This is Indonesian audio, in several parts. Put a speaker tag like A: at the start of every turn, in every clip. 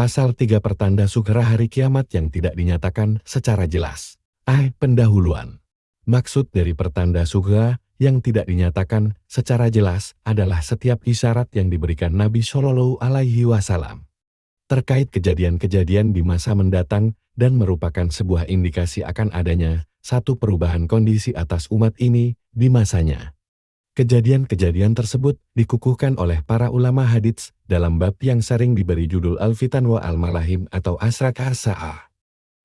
A: Pasal 3 pertanda sukra hari kiamat yang tidak dinyatakan secara jelas. Pendahuluan. Maksud dari pertanda sukra yang tidak dinyatakan secara jelas adalah setiap isyarat yang diberikan Nabi Shallallahu Alaihi Wasallam terkait kejadian-kejadian di masa mendatang dan merupakan sebuah indikasi akan adanya satu perubahan kondisi atas umat ini di masanya. Kejadian-kejadian tersebut dikukuhkan oleh para ulama hadits dalam bab yang sering diberi judul Al-Fitan wa Al-Malahim atau Asrak As-Sa'ah.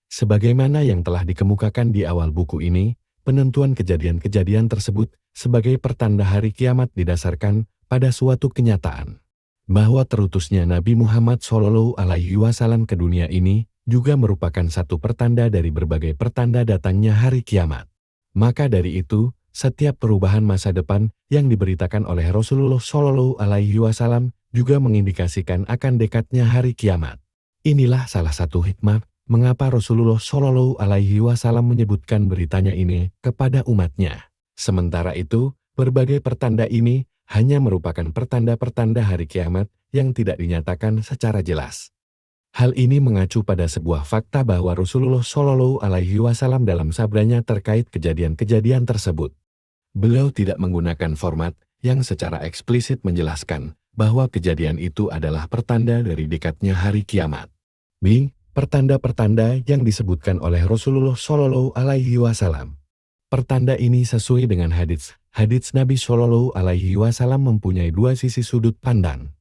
A: Sebagaimana yang telah dikemukakan di awal buku ini, penentuan kejadian-kejadian tersebut sebagai pertanda hari kiamat didasarkan pada suatu kenyataan bahwa terutusnya Nabi Muhammad Shallallahu Alaihi Wasallam ke dunia ini juga merupakan satu pertanda dari berbagai pertanda datangnya hari kiamat. Maka dari itu, setiap perubahan masa depan yang diberitakan oleh Rasulullah Shallallahu Alaihi Wasallam juga mengindikasikan akan dekatnya hari kiamat. Inilah salah satu hikmah mengapa Rasulullah Shallallahu Alaihi Wasallam menyebutkan beritanya ini kepada umatnya. Sementara itu, berbagai pertanda ini hanya merupakan pertanda-pertanda hari kiamat yang tidak dinyatakan secara jelas. Hal ini mengacu pada sebuah fakta bahwa Rasulullah Shallallahu Alaihi Wasallam dalam sabdanya terkait kejadian-kejadian tersebut. Beliau tidak menggunakan format yang secara eksplisit menjelaskan bahwa kejadian itu adalah pertanda dari dekatnya hari kiamat. Pertanda-pertanda yang disebutkan oleh Rasulullah Shallallahu Alaihi Wasallam. Pertanda ini sesuai dengan hadits Nabi Shallallahu Alaihi Wasallam mempunyai dua sisi sudut pandang.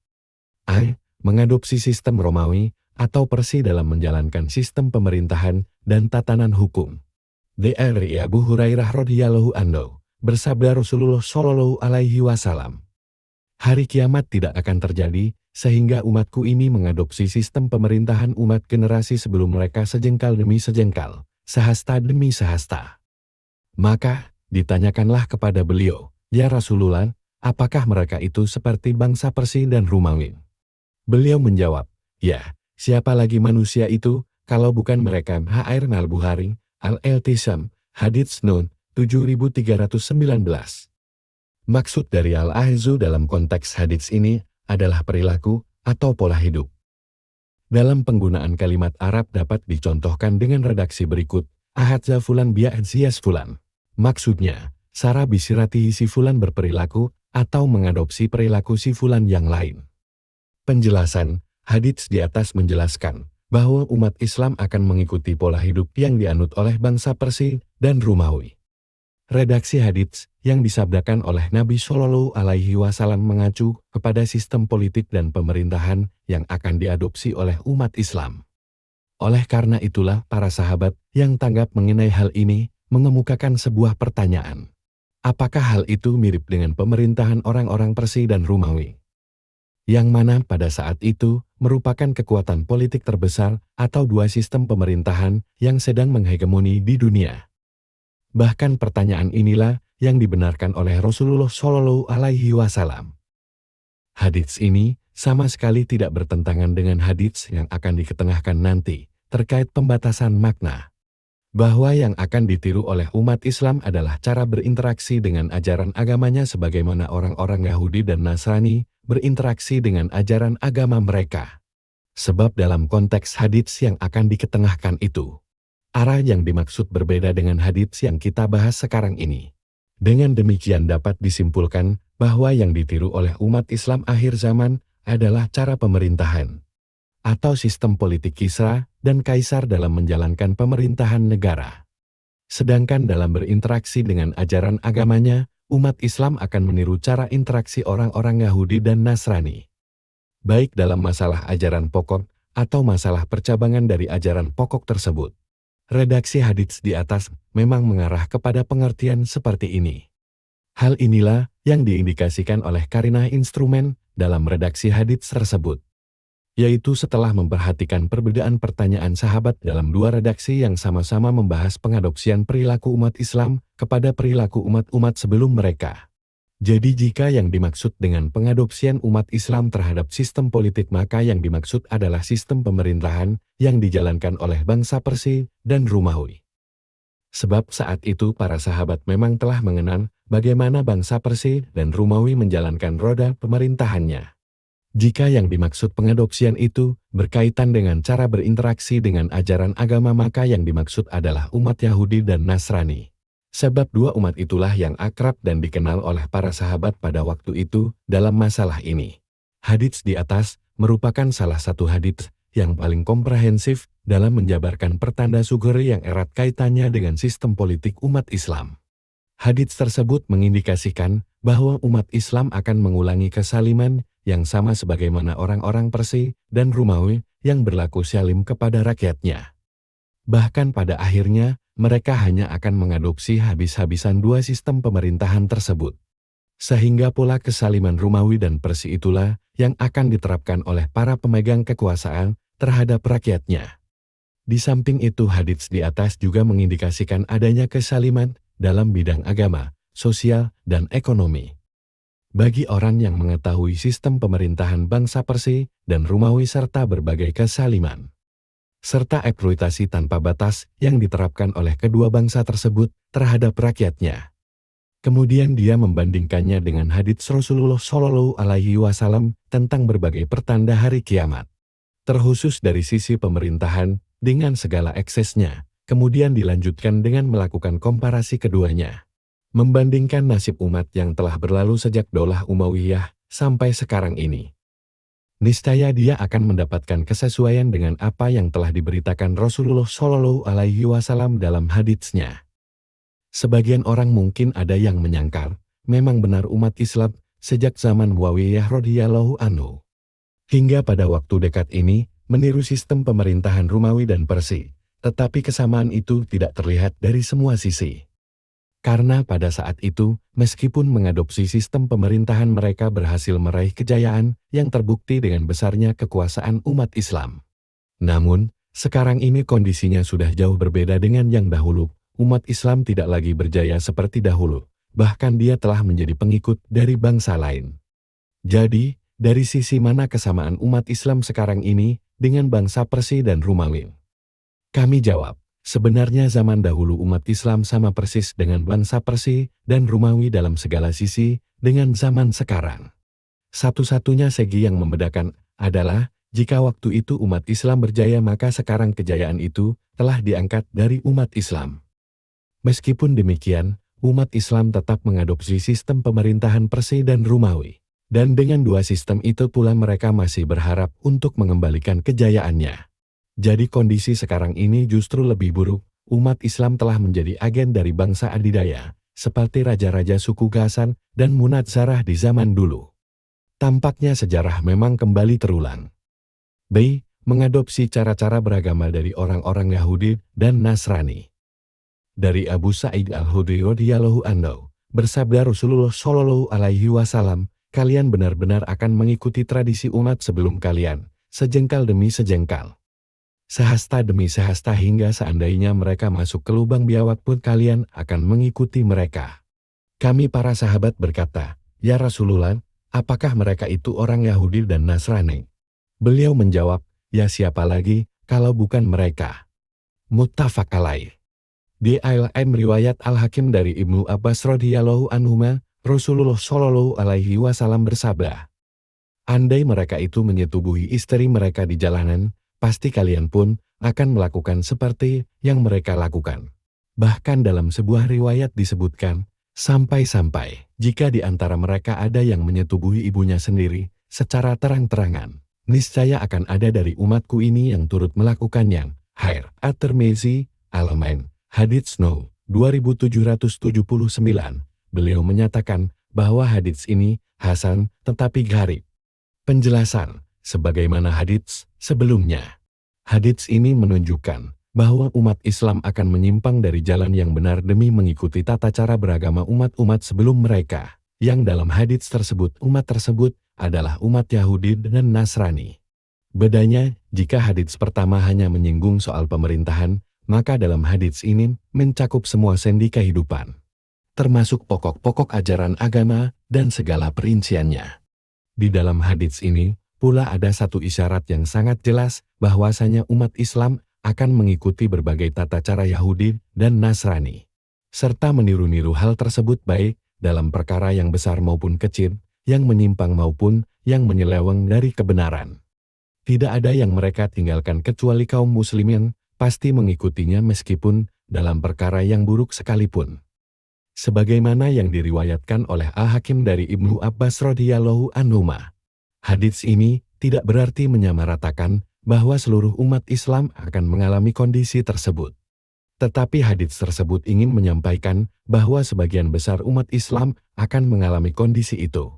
A: Mengadopsi sistem Romawi atau Persia dalam menjalankan sistem pemerintahan dan tatanan hukum. Dari Abu Hurairah radhiyallahu anhu, bersabda Rasulullah Shallallahu Alaihi Wasallam, hari kiamat tidak akan terjadi sehingga umatku ini mengadopsi sistem pemerintahan umat generasi sebelum mereka sejengkal demi sejengkal, sehasta demi sehasta. Maka ditanyakanlah kepada beliau, ya Rasulullah, apakah mereka itu seperti bangsa Persia dan Romawi? Beliau menjawab, ya. Siapa lagi manusia itu, kalau bukan mereka? Al-Bukhari, Al-Iltisam, Hadits Nun, 7319. Maksud dari Al-Ahzu dalam konteks hadits ini adalah perilaku atau pola hidup. Dalam penggunaan kalimat Arab dapat dicontohkan dengan redaksi berikut, Ahadza fulan bi'adziyas fulan. Maksudnya, Sara bisiratihi si fulan berperilaku atau mengadopsi perilaku si fulan yang lain. Penjelasan hadits di atas menjelaskan bahwa umat Islam akan mengikuti pola hidup yang dianut oleh bangsa Persia dan Romawi. Redaksi hadits yang disabdakan oleh Nabi Shallallahu Alaihi Wasallam mengacu kepada sistem politik dan pemerintahan yang akan diadopsi oleh umat Islam. Oleh karena itulah para sahabat yang tanggap mengenai hal ini mengemukakan sebuah pertanyaan. Apakah hal itu mirip dengan pemerintahan orang-orang Persia dan Romawi? Yang mana pada saat itu merupakan kekuatan politik terbesar atau dua sistem pemerintahan yang sedang menghegemoni di dunia. Bahkan pertanyaan inilah yang dibenarkan oleh Rasulullah Shallallahu Alaihi Wasallam. Hadits ini sama sekali tidak bertentangan dengan hadits yang akan diketengahkan nanti terkait pembatasan makna. Bahwa yang akan ditiru oleh umat Islam adalah cara berinteraksi dengan ajaran agamanya sebagaimana orang-orang Yahudi dan Nasrani berinteraksi dengan ajaran agama mereka. Sebab dalam konteks hadits yang akan diketengahkan itu, arah yang dimaksud berbeda dengan hadits yang kita bahas sekarang ini. Dengan demikian dapat disimpulkan bahwa yang ditiru oleh umat Islam akhir zaman adalah cara pemerintahan atau sistem politik Kisra dan Kaisar dalam menjalankan pemerintahan negara. Sedangkan dalam berinteraksi dengan ajaran agamanya, umat Islam akan meniru cara interaksi orang-orang Yahudi dan Nasrani. Baik dalam masalah ajaran pokok atau masalah percabangan dari ajaran pokok tersebut. Redaksi hadits di atas memang mengarah kepada pengertian seperti ini. Hal inilah yang diindikasikan oleh karinah instrumen dalam redaksi hadits tersebut. Yaitu setelah memperhatikan perbedaan pertanyaan sahabat dalam dua redaksi yang sama-sama membahas pengadopsian perilaku umat Islam kepada perilaku umat-umat sebelum mereka. Jadi jika yang dimaksud dengan pengadopsian umat Islam terhadap sistem politik maka yang dimaksud adalah sistem pemerintahan yang dijalankan oleh bangsa Persia dan Romawi. Sebab saat itu para sahabat memang telah mengenal bagaimana bangsa Persia dan Romawi menjalankan roda pemerintahannya. Jika yang dimaksud pengadopsian itu berkaitan dengan cara berinteraksi dengan ajaran agama, maka yang dimaksud adalah umat Yahudi dan Nasrani. Sebab dua umat itulah yang akrab dan dikenal oleh para sahabat pada waktu itu dalam masalah ini. Hadits di atas merupakan salah satu hadits yang paling komprehensif dalam menjabarkan pertanda sugeri yang erat kaitannya dengan sistem politik umat Islam. Hadits tersebut mengindikasikan bahwa umat Islam akan mengulangi kesaliman yang sama sebagaimana orang-orang Persia dan Romawi yang berlaku syalim kepada rakyatnya. Bahkan pada akhirnya, mereka hanya akan mengadopsi habis-habisan dua sistem pemerintahan tersebut. Sehingga pula kesaliman Romawi dan Persia itulah yang akan diterapkan oleh para pemegang kekuasaan terhadap rakyatnya. Di samping itu, hadits di atas juga mengindikasikan adanya kesaliman dalam bidang agama, sosial, dan ekonomi. Bagi orang yang mengetahui sistem pemerintahan bangsa Persia dan Romawi serta berbagai kesaliman, serta eksploitasi tanpa batas yang diterapkan oleh kedua bangsa tersebut terhadap rakyatnya. Kemudian dia membandingkannya dengan hadits Rasulullah Shallallahu Alaihi Wasallam tentang berbagai pertanda hari kiamat, terkhusus dari sisi pemerintahan dengan segala eksesnya. Kemudian dilanjutkan dengan melakukan komparasi keduanya, membandingkan nasib umat yang telah berlalu sejak Daulah Umayyah sampai sekarang ini. Niscaya dia akan mendapatkan kesesuaian dengan apa yang telah diberitakan Rasulullah Shallallahu Alaihi Wasallam dalam haditsnya. Sebagian orang mungkin ada yang menyangkal, memang benar umat Islam sejak zaman Muawiyah radhiyallahu anhu hingga pada waktu dekat ini meniru sistem pemerintahan Romawi dan Persia. Tetapi kesamaan itu tidak terlihat dari semua sisi. Karena pada saat itu, meskipun mengadopsi sistem pemerintahan, mereka berhasil meraih kejayaan yang terbukti dengan besarnya kekuasaan umat Islam. Namun, sekarang ini kondisinya sudah jauh berbeda dengan yang dahulu. Umat Islam tidak lagi berjaya seperti dahulu, bahkan dia telah menjadi pengikut dari bangsa lain. Jadi, dari sisi mana kesamaan umat Islam sekarang ini dengan bangsa Persia dan Romawi? Kami jawab, sebenarnya zaman dahulu umat Islam sama persis dengan bangsa Persia dan Romawi dalam segala sisi dengan zaman sekarang. Satu-satunya segi yang membedakan adalah, jika waktu itu umat Islam berjaya, maka sekarang kejayaan itu telah diangkat dari umat Islam. Meskipun demikian, umat Islam tetap mengadopsi sistem pemerintahan Persia dan Romawi. Dan dengan dua sistem itu pula mereka masih berharap untuk mengembalikan kejayaannya. Jadi kondisi sekarang ini justru lebih buruk. Umat Islam telah menjadi agen dari bangsa adidaya, seperti raja-raja suku Ghassan dan Munazzarah di zaman dulu. Tampaknya sejarah memang kembali terulang. B. Mengadopsi cara-cara beragama dari orang-orang Yahudi dan Nasrani. Dari Abu Sa'id Al-Khudri radhiyallahu anhu, bersabda Rasulullah Shallallahu Alaihi Wasallam, kalian benar-benar akan mengikuti tradisi umat sebelum kalian, sejengkal demi sejengkal, sehasta demi sehasta, hingga seandainya mereka masuk ke lubang biawak pun kalian akan mengikuti mereka. Kami para sahabat berkata, ya Rasulullah, apakah mereka itu orang Yahudi dan Nasrani? Beliau menjawab, ya siapa lagi kalau bukan mereka. Muttafaq alaih. Di Al-Aim riwayat Al-Hakim dari Ibnu Abbas radhiyallahu anhuma, Rasulullah Shallallahu Alaihi Wasallam bersabda, andai mereka itu menyetubuhi istri mereka di jalanan, pasti kalian pun akan melakukan seperti yang mereka lakukan. Bahkan dalam sebuah riwayat disebutkan, sampai-sampai jika di antara mereka ada yang menyetubuhi ibunya sendiri secara terang-terangan, niscaya akan ada dari umatku ini yang turut melakukannya. Hair At-Tirmizi, Al-Main, Hadits No. 2779. Beliau menyatakan bahwa hadits ini hasan tetapi gharib. Penjelasan, sebagaimana hadits sebelumnya. Hadits ini menunjukkan bahwa umat Islam akan menyimpang dari jalan yang benar demi mengikuti tata cara beragama umat-umat sebelum mereka, yang dalam hadits tersebut umat tersebut adalah umat Yahudi dan Nasrani. Bedanya, jika hadits pertama hanya menyinggung soal pemerintahan, maka dalam hadits ini mencakup semua sendi kehidupan, termasuk pokok-pokok ajaran agama dan segala perinciannya. Di dalam hadits ini pula ada satu isyarat yang sangat jelas bahwasanya umat Islam akan mengikuti berbagai tata cara Yahudi dan Nasrani, serta meniru-niru hal tersebut baik dalam perkara yang besar maupun kecil, yang menyimpang maupun yang menyeleweng dari kebenaran. Tidak ada yang mereka tinggalkan kecuali kaum muslimin, pasti mengikutinya meskipun dalam perkara yang buruk sekalipun. Sebagaimana yang diriwayatkan oleh Al-Hakim dari Ibnu Abbas radhiyallahu anhuma. Hadits ini tidak berarti menyamaratakan bahwa seluruh umat Islam akan mengalami kondisi tersebut. Tetapi hadits tersebut ingin menyampaikan bahwa sebagian besar umat Islam akan mengalami kondisi itu.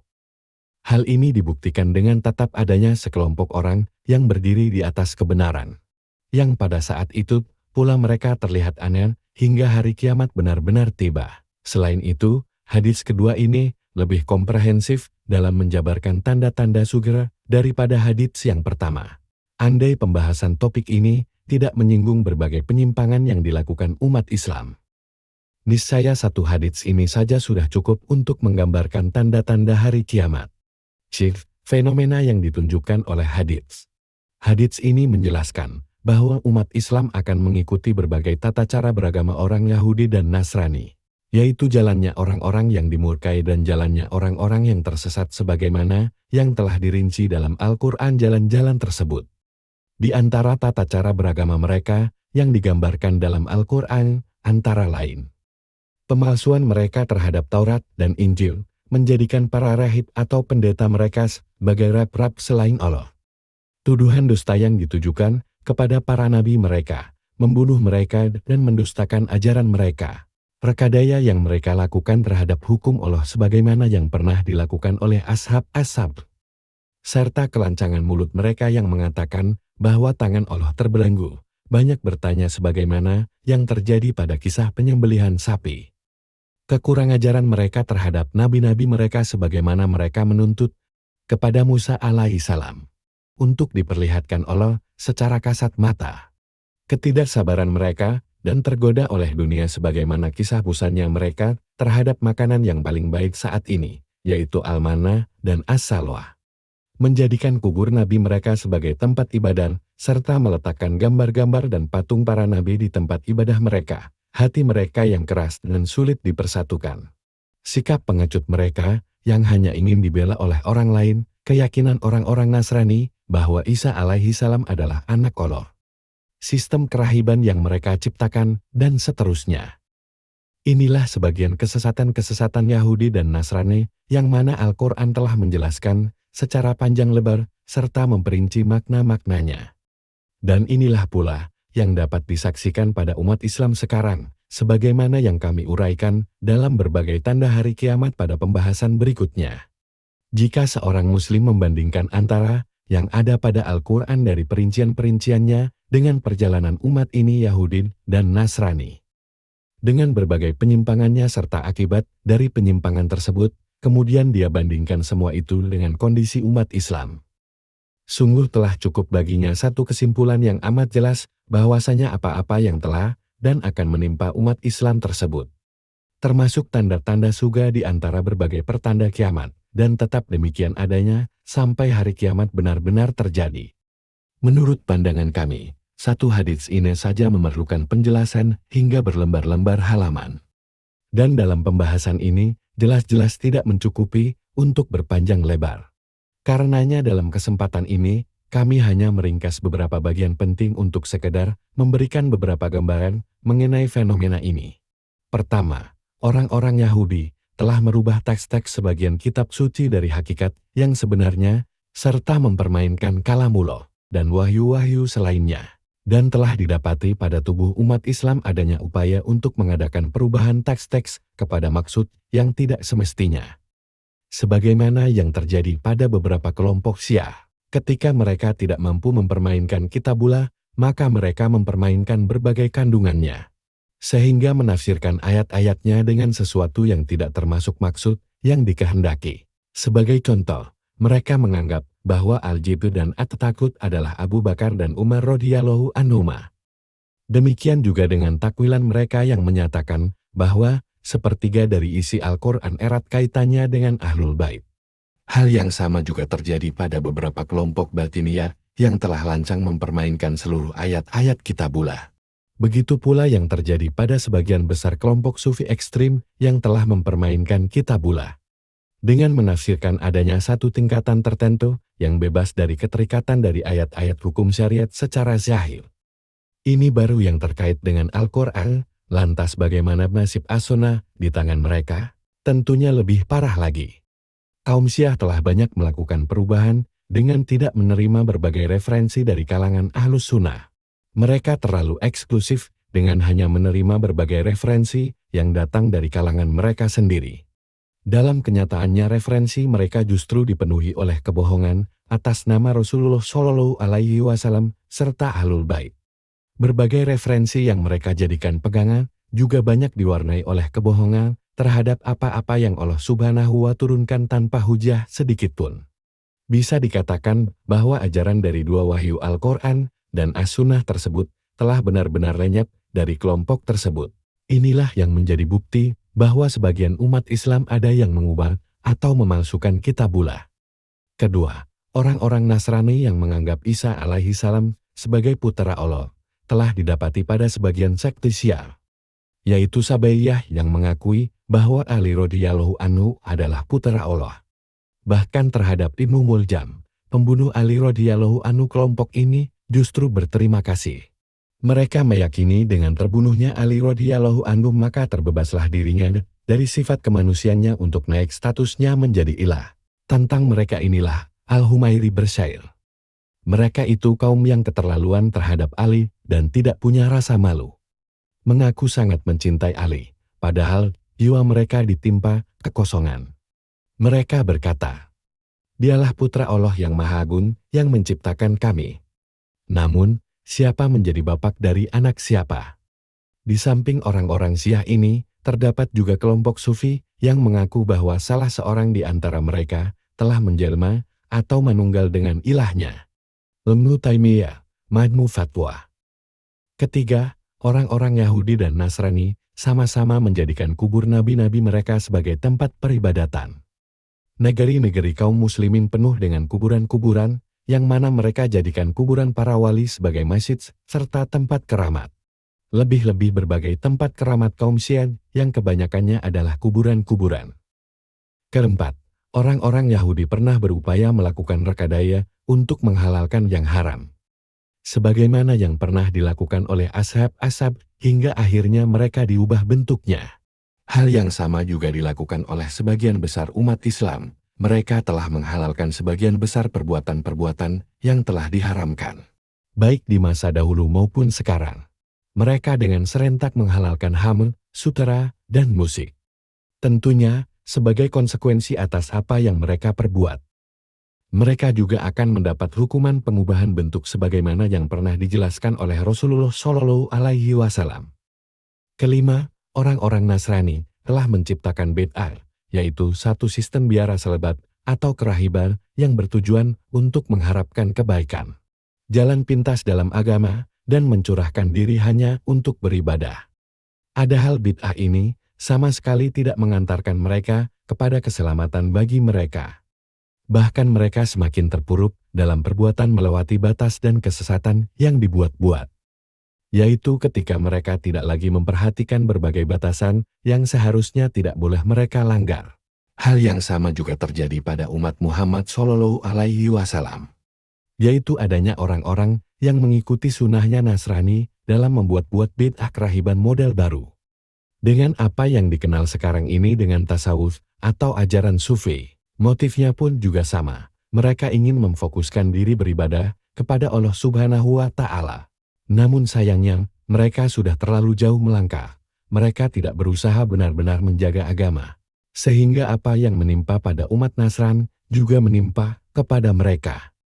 A: Hal ini dibuktikan dengan tetap adanya sekelompok orang yang berdiri di atas kebenaran. Yang pada saat itu pula mereka terlihat aneh hingga hari kiamat benar-benar tiba. Selain itu, hadits kedua ini lebih komprehensif dalam menjabarkan tanda-tanda surga daripada hadits yang pertama. Andai pembahasan topik ini tidak menyinggung berbagai penyimpangan yang dilakukan umat Islam, niscaya satu hadits ini saja sudah cukup untuk menggambarkan tanda-tanda hari kiamat. Fenomena yang ditunjukkan oleh hadits. Hadits ini menjelaskan bahwa umat Islam akan mengikuti berbagai tata cara beragama orang Yahudi dan Nasrani, yaitu jalannya orang-orang yang dimurkai dan jalannya orang-orang yang tersesat sebagaimana yang telah dirinci dalam Al-Quran jalan-jalan tersebut. Di antara tata cara beragama mereka yang digambarkan dalam Al-Quran antara lain pemalsuan mereka terhadap Taurat dan Injil, menjadikan para rahib atau pendeta mereka sebagai rab-rab selain Allah. Tuduhan dusta yang ditujukan kepada para nabi mereka, membunuh mereka dan mendustakan ajaran mereka. Rekadaya yang mereka lakukan terhadap hukum Allah sebagaimana yang pernah dilakukan oleh ashab-ashab. Serta kelancangan mulut mereka yang mengatakan bahwa tangan Allah terbelenggu, banyak bertanya sebagaimana yang terjadi pada kisah penyembelihan sapi. Kekurang ajaran mereka terhadap nabi-nabi mereka sebagaimana mereka menuntut kepada Musa alaihissalam untuk diperlihatkan Allah secara kasat mata. Ketidaksabaran mereka dan tergoda oleh dunia sebagaimana kisah bosannya mereka terhadap makanan yang paling baik saat ini, yaitu al-manna dan as-salwa. Menjadikan kubur nabi mereka sebagai tempat ibadah, serta meletakkan gambar-gambar dan patung para nabi di tempat ibadah mereka. Hati mereka yang keras dan sulit dipersatukan. Sikap pengecut mereka yang hanya ingin dibela oleh orang lain, keyakinan orang-orang Nasrani bahwa Isa alaihissalam adalah anak Allah. Sistem kerahiban yang mereka ciptakan, dan seterusnya. Inilah sebagian kesesatan-kesesatan Yahudi dan Nasrani yang mana Al-Quran telah menjelaskan secara panjang lebar, serta memperinci makna-maknanya. Dan inilah pula yang dapat disaksikan pada umat Islam sekarang, sebagaimana yang kami uraikan dalam berbagai tanda hari kiamat pada pembahasan berikutnya. Jika seorang Muslim membandingkan antara yang ada pada Al-Quran dari perincian-perinciannya dengan perjalanan umat ini Yahudi dan Nasrani, dengan berbagai penyimpangannya serta akibat dari penyimpangan tersebut, kemudian dia bandingkan semua itu dengan kondisi umat Islam. Sungguh telah cukup baginya satu kesimpulan yang amat jelas bahwasanya apa-apa yang telah dan akan menimpa umat Islam tersebut, termasuk tanda-tanda surga di antara berbagai pertanda kiamat, dan tetap demikian adanya sampai hari kiamat benar-benar terjadi. Menurut pandangan kami, satu hadits ini saja memerlukan penjelasan hingga berlembar-lembar halaman. Dan dalam pembahasan ini, jelas-jelas tidak mencukupi untuk berpanjang lebar. Karenanya dalam kesempatan ini, kami hanya meringkas beberapa bagian penting untuk sekedar memberikan beberapa gambaran mengenai fenomena ini. Pertama, orang-orang Yahudi telah merubah teks-teks sebagian kitab suci dari hakikat yang sebenarnya, serta mempermainkan kalamullah dan wahyu-wahyu selainnya. Dan telah didapati pada tubuh umat Islam adanya upaya untuk mengadakan perubahan teks-teks kepada maksud yang tidak semestinya. Sebagaimana yang terjadi pada beberapa kelompok Syiah, ketika mereka tidak mampu mempermainkan kitabullah, maka mereka mempermainkan berbagai kandungannya, sehingga menafsirkan ayat-ayatnya dengan sesuatu yang tidak termasuk maksud yang dikehendaki. Sebagai contoh, mereka menganggap bahwa Al-Jibr dan At-Takut adalah Abu Bakar dan Umar radhiyallahu anhuma. Demikian juga dengan takwilan mereka yang menyatakan bahwa sepertiga dari isi Al-Quran erat kaitannya dengan Ahlul Bait. Hal yang sama juga terjadi pada beberapa kelompok Batiniyah yang telah lancang mempermainkan seluruh ayat-ayat kitabullah. Begitu pula yang terjadi pada sebagian besar kelompok Sufi ekstrim yang telah mempermainkan kitabullah. dengan menafsirkan adanya satu tingkatan tertentu yang bebas dari keterikatan dari ayat-ayat hukum syariat secara zahir. Ini baru yang terkait dengan Al-Quran. Lantas bagaimana nasib as-sunnah di tangan mereka? Tentunya lebih parah lagi. Kaum Syiah telah banyak melakukan perubahan dengan tidak menerima berbagai referensi dari kalangan Ahlus Sunnah. Mereka terlalu eksklusif dengan hanya menerima berbagai referensi yang datang dari kalangan mereka sendiri. Dalam kenyataannya referensi mereka justru dipenuhi oleh kebohongan atas nama Rasulullah Shallallahu Alaihi Wasallam serta Ahlul Bait. Berbagai referensi yang mereka jadikan pegangan juga banyak diwarnai oleh kebohongan terhadap apa-apa yang Allah Subhanahu wa turunkan tanpa hujah sedikit pun. Bisa dikatakan bahwa ajaran dari dua wahyu Al-Quran dan As-Sunnah tersebut telah benar-benar lenyap dari kelompok tersebut. Inilah yang menjadi bukti bahwa sebagian umat Islam ada yang mengubah atau memalsukan kitabullah. Kedua, orang-orang Nasrani yang menganggap Isa alaihi salam sebagai putra Allah telah didapati pada sebagian sekte Syiah, yaitu Sabaiyah yang mengakui bahwa Ali radhiyallahu anhu adalah putra Allah. Bahkan terhadap Ibnu Muljam, pembunuh Ali radhiyallahu anhu, kelompok ini justru berterima kasih. Mereka meyakini dengan terbunuhnya Ali radhiyallahu anhu maka terbebaslah dirinya dari sifat kemanusiaannya untuk naik statusnya menjadi ilah. Tentang mereka inilah Al-Humairi bersyair. Mereka itu kaum yang keterlaluan terhadap Ali dan tidak punya rasa malu. Mengaku sangat mencintai Ali, padahal jiwa mereka ditimpa kekosongan. Mereka berkata, "Dialah putra Allah yang Maha Agung yang menciptakan kami. Namun, siapa menjadi bapak dari anak siapa?" Di samping orang-orang Syiah ini, terdapat juga kelompok Sufi yang mengaku bahwa salah seorang di antara mereka telah menjelma atau menunggal dengan ilahnya. Ibnu Taimiyah, Majmu' Fatwa. Ketiga, orang-orang Yahudi dan Nasrani sama-sama menjadikan kubur nabi-nabi mereka sebagai tempat peribadatan. Negeri-negeri kaum muslimin penuh dengan kuburan-kuburan, yang mana mereka jadikan kuburan para wali sebagai masjid serta tempat keramat. Lebih-lebih berbagai tempat keramat kaum Syiah yang kebanyakannya adalah kuburan-kuburan. Keempat, orang-orang Yahudi pernah berupaya melakukan rekadaya untuk menghalalkan yang haram, sebagaimana yang pernah dilakukan oleh ashab-ashab hingga akhirnya mereka diubah bentuknya. Hal yang sama juga dilakukan oleh sebagian besar umat Islam. Mereka telah menghalalkan sebagian besar perbuatan-perbuatan yang telah diharamkan, baik di masa dahulu maupun sekarang. Mereka dengan serentak menghalalkan hamil, sutera, dan musik. Tentunya, sebagai konsekuensi atas apa yang mereka perbuat. Mereka juga akan mendapat hukuman pengubahan bentuk sebagaimana yang pernah dijelaskan oleh Rasulullah Shallallahu Alaihi Wasallam. Kelima, orang-orang Nasrani telah menciptakan bid'ah, yaitu satu sistem biara selebat atau kerahiban yang bertujuan untuk mengharapkan kebaikan, jalan pintas dalam agama, dan mencurahkan diri hanya untuk beribadah. Padahal bid'ah ini sama sekali tidak mengantarkan mereka kepada keselamatan bagi mereka. Bahkan mereka semakin terpuruk dalam perbuatan melewati batas dan kesesatan yang dibuat-buat. Yaitu ketika mereka tidak lagi memperhatikan berbagai batasan yang seharusnya tidak boleh mereka langgar. Hal yang sama juga terjadi pada umat Muhammad Shallallahu Alaihi Wasallam. Yaitu adanya orang-orang yang mengikuti sunnahnya Nasrani dalam membuat-buat bid'ah kerahiban model baru. Dengan apa yang dikenal sekarang ini dengan tasawuf atau ajaran sufi. Motifnya pun juga sama. Mereka ingin memfokuskan diri beribadah kepada Allah Subhanahu wa Ta'ala. Namun sayangnya, mereka sudah terlalu jauh melangkah. Mereka tidak berusaha benar-benar menjaga agama. Sehingga apa yang menimpa pada umat Nasran juga menimpa kepada mereka.